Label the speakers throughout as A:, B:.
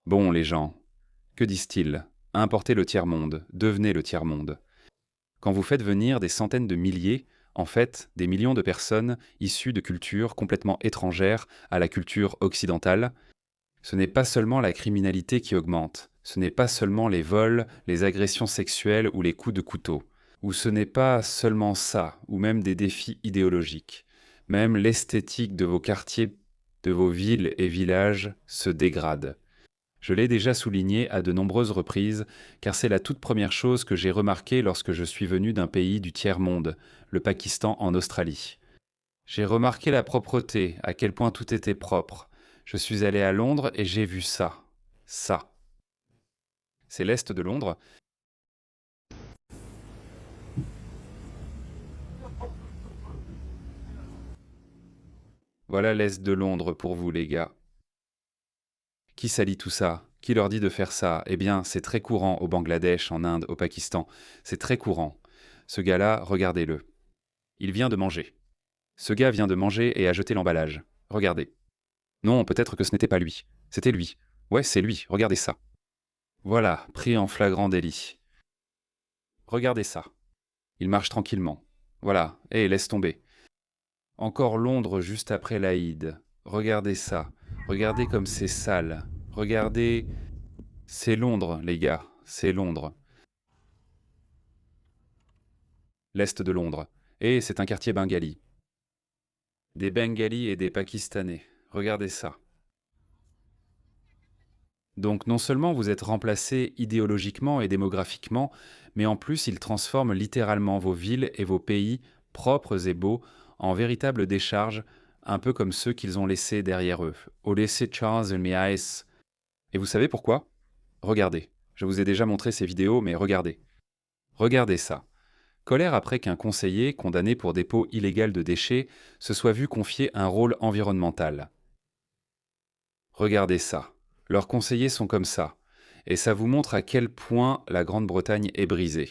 A: Bon, les gens, que disent-ils? Importez le tiers-monde, devenez le tiers-monde. Quand vous faites venir des centaines de milliers, en fait, des millions de personnes issues de cultures complètement étrangères à la culture occidentale, ce n'est pas seulement la criminalité qui augmente, ce n'est pas seulement les vols, les agressions sexuelles ou les coups de couteau, ou ce n'est pas seulement ça, ou même des défis idéologiques. Même l'esthétique de vos quartiers, de vos villes et villages se dégrade. Je l'ai déjà souligné à de nombreuses reprises, car c'est la toute première chose que j'ai remarquée lorsque je suis venu d'un pays du tiers-monde, le Pakistan en Australie. J'ai remarqué la propreté, à quel point tout était propre. Je suis allé à Londres et j'ai vu ça. Ça. C'est l'Est de Londres. Voilà l'Est de Londres pour vous, les gars. Qui salit tout ça? Qui leur dit de faire ça? Eh bien, c'est très courant au Bangladesh, en Inde, au Pakistan. C'est très courant. Ce gars-là, regardez-le. Il vient de manger. Ce gars vient de manger et a jeté l'emballage. Regardez. Non, peut-être que ce n'était pas lui. C'était lui. Ouais, c'est lui. Regardez ça. Voilà, pris en flagrant délit. Regardez ça. Il marche tranquillement. Voilà. Hé, laisse tomber. Encore Londres juste après l'Aïd. Regardez ça. Regardez comme c'est sale. Regardez... C'est Londres, les gars. C'est Londres. L'Est de Londres. Et c'est un quartier bengali. Des Bengalis et des Pakistanais. Regardez ça. Donc non seulement vous êtes remplacés idéologiquement et démographiquement, mais en plus ils transforment littéralement vos villes et vos pays, propres et beaux, en véritables décharges, un peu comme ceux qu'ils ont laissés derrière eux. Au laissé Charles and me Ice. Et vous savez pourquoi? Regardez. Je vous ai déjà montré ces vidéos, mais regardez. Regardez ça. Colère après qu'un conseiller, condamné pour dépôt illégal de déchets, se soit vu confier un rôle environnemental. Regardez ça. Leurs conseillers sont comme ça. Et ça vous montre à quel point la Grande-Bretagne est brisée.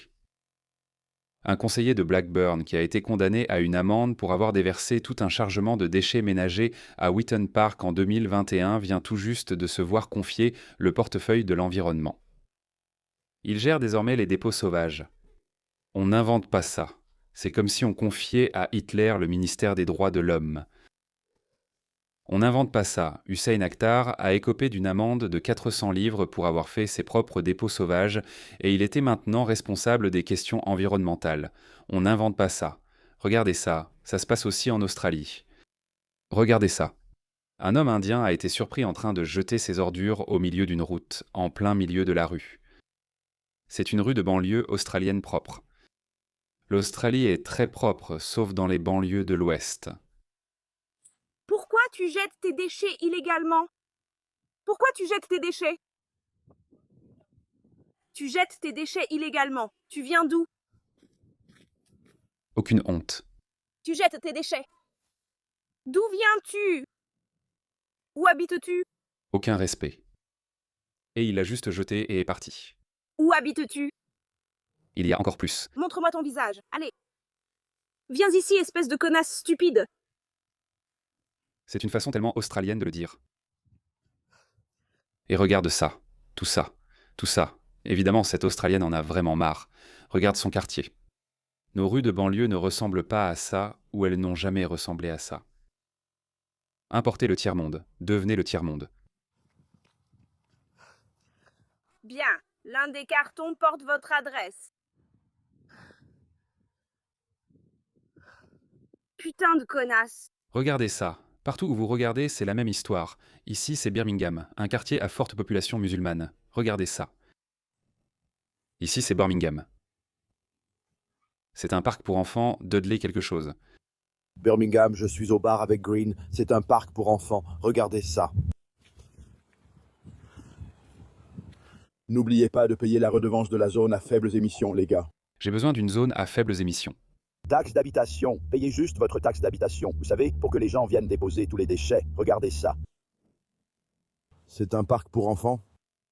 A: Un conseiller de Blackburn qui a été condamné à une amende pour avoir déversé tout un chargement de déchets ménagers à Wheaton Park en 2021 vient tout juste de se voir confier le portefeuille de l'environnement. Il gère désormais les dépôts sauvages. On n'invente pas ça. C'est comme si on confiait à Hitler le ministère des droits de l'homme. On n'invente pas ça. Hussein Akhtar a écopé d'une amende de 400 livres pour avoir fait ses propres dépôts sauvages et il était maintenant responsable des questions environnementales. On n'invente pas ça. Regardez ça, ça se passe aussi en Australie. Regardez ça. Un homme indien a été surpris en train de jeter ses ordures au milieu d'une route, en plein milieu de la rue. C'est une rue de banlieue australienne propre. L'Australie est très propre, sauf dans les banlieues de l'Ouest.
B: Pourquoi tu jettes tes déchets illégalement? Pourquoi tu jettes tes déchets? Tu jettes tes déchets illégalement. Tu viens d'où?
A: Aucune honte.
B: Tu jettes tes déchets. D'où viens-tu? Où habites-tu?
A: Aucun respect. Et il a juste jeté et est parti.
B: Où habites-tu?
A: Il y a encore plus.
B: Montre-moi ton visage. Allez. Viens ici, espèce de connasse stupide.
A: C'est une façon tellement australienne de le dire. Et regarde ça, tout ça, tout ça. Évidemment, cette Australienne en a vraiment marre. Regarde son quartier. Nos rues de banlieue ne ressemblent pas à ça, ou elles n'ont jamais ressemblé à ça. Importez le tiers-monde, devenez le tiers-monde.
B: Bien, l'un des cartons porte votre adresse. Putain de connasse.
A: Regardez ça. Partout où vous regardez, c'est la même histoire. Ici, c'est Birmingham, un quartier à forte population musulmane. Regardez ça. Ici, c'est Birmingham. C'est un parc pour enfants, Dudley quelque chose.
C: Birmingham, je suis au bar avec Green. C'est un parc pour enfants. Regardez ça. N'oubliez pas de payer la redevance de la zone à faibles émissions, les gars.
A: J'ai besoin d'une zone à faibles émissions.
C: Taxe d'habitation. Payez juste votre taxe d'habitation, vous savez, pour que les gens viennent déposer tous les déchets. Regardez ça. C'est un parc pour enfants?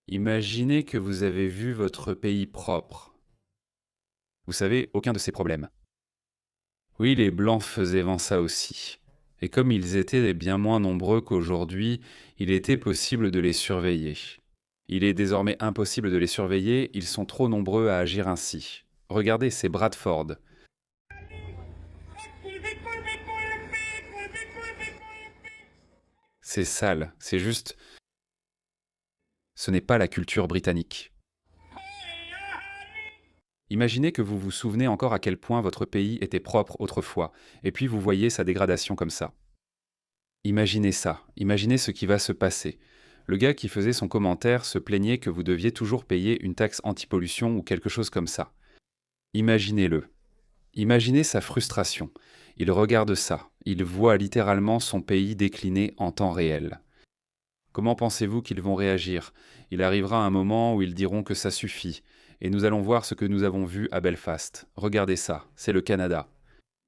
A: Imaginez que vous avez vu votre pays propre. Vous savez, aucun de ces problèmes. Oui, les Blancs faisaient vent ça aussi. Et comme ils étaient bien moins nombreux qu'aujourd'hui, il était possible de les surveiller. Il est désormais impossible de les surveiller, ils sont trop nombreux à agir ainsi. Regardez, c'est Bradford. C'est sale, c'est juste... Ce n'est pas la culture britannique. Imaginez que vous vous souvenez encore à quel point votre pays était propre autrefois, et puis vous voyez sa dégradation comme ça. Imaginez ça, imaginez ce qui va se passer. Le gars qui faisait son commentaire se plaignait que vous deviez toujours payer une taxe anti-pollution ou quelque chose comme ça. Imaginez-le. Imaginez sa frustration. Il regarde ça, il voit littéralement son pays décliner en temps réel. Comment pensez-vous qu'ils vont réagir? Il arrivera un moment où ils diront que ça suffit, et nous allons voir ce que nous avons vu à Belfast. Regardez ça, c'est le Canada.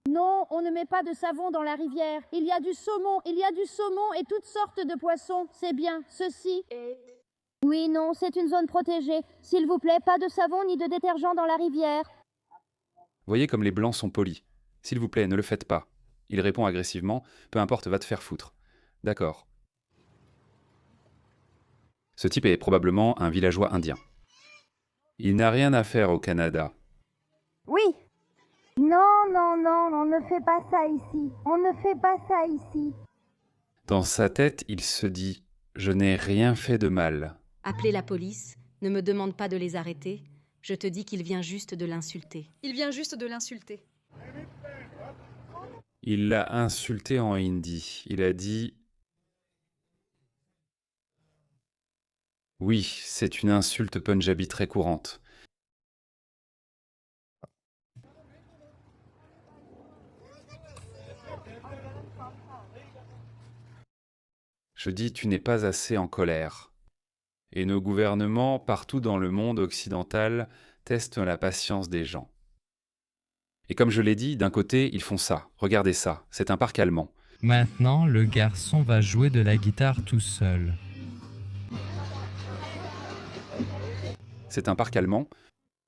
D: Non, on ne met pas de savon dans la rivière. Il y a du saumon et toutes sortes de poissons. C'est bien, ceci. Oui, non, c'est une zone protégée. S'il vous plaît, pas de savon ni de détergent dans la rivière.
A: Voyez comme les Blancs sont polis. S'il vous plaît, ne le faites pas. Il répond agressivement, peu importe, va te faire foutre. D'accord. Ce type est probablement un villageois indien. Il n'a rien à faire au Canada.
D: Oui. Non, on ne fait pas ça ici. On ne fait pas ça ici.
A: Dans sa tête, il se dit « Je n'ai rien fait de mal ».
E: Appelez la police, ne me demande pas de les arrêter. Je te dis qu'il vient juste de l'insulter.
F: Il vient juste de l'insulter.
A: Il l'a insulté en hindi. Il a dit « Oui, c'est une insulte punjabi très courante. » Je dis « Tu n'es pas assez en colère ». Et nos gouvernements, partout dans le monde occidental, testent la patience des gens. Et comme je l'ai dit, d'un côté, ils font ça. Regardez ça, c'est un parc allemand.
G: Maintenant, le garçon va jouer de la guitare tout seul.
A: C'est un parc allemand.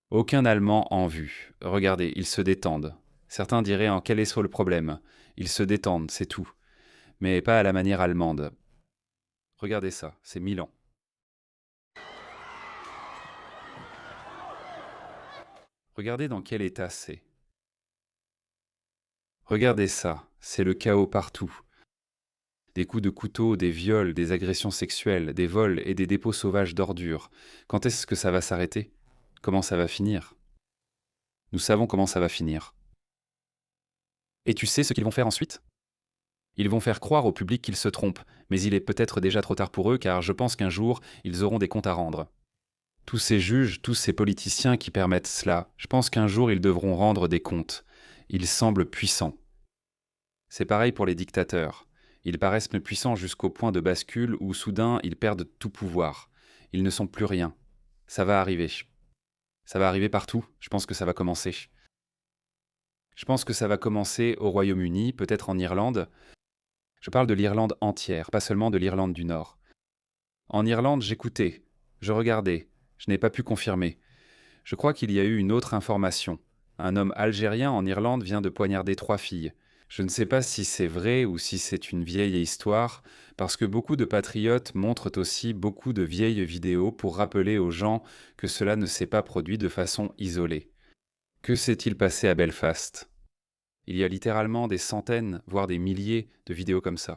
A: Aucun Allemand en vue. Regardez, ils se détendent. Certains diraient en quel est le problème. Ils se détendent, c'est tout. Mais pas à la manière allemande. Regardez ça, c'est Milan. Regardez dans quel état c'est. Regardez ça, c'est le chaos partout. Des coups de couteau, des viols, des agressions sexuelles, des vols et des dépôts sauvages d'ordures. Quand est-ce que ça va s'arrêter? Comment ça va finir? Nous savons comment ça va finir. Et tu sais ce qu'ils vont faire ensuite? Ils vont faire croire au public qu'ils se trompent, mais il est peut-être déjà trop tard pour eux car je pense qu'un jour, ils auront des comptes à rendre. Tous ces juges, tous ces politiciens qui permettent cela, je pense qu'un jour ils devront rendre des comptes. Ils semblent puissants. C'est pareil pour les dictateurs. Ils paraissent puissants jusqu'au point de bascule où soudain ils perdent tout pouvoir. Ils ne sont plus rien. Ça va arriver. Ça va arriver partout. Je pense que ça va commencer. Je pense que ça va commencer au Royaume-Uni, peut-être en Irlande. Je parle de l'Irlande entière, pas seulement de l'Irlande du Nord. En Irlande, j'écoutais, je regardais, je n'ai pas pu confirmer. Je crois qu'il y a eu une autre information. Un homme algérien en Irlande vient de poignarder 3 filles. Je ne sais pas si c'est vrai ou si c'est une vieille histoire, parce que beaucoup de patriotes montrent aussi beaucoup de vieilles vidéos pour rappeler aux gens que cela ne s'est pas produit de façon isolée. Que s'est-il passé à Belfast? Il y a littéralement des centaines, voire des milliers de vidéos comme ça.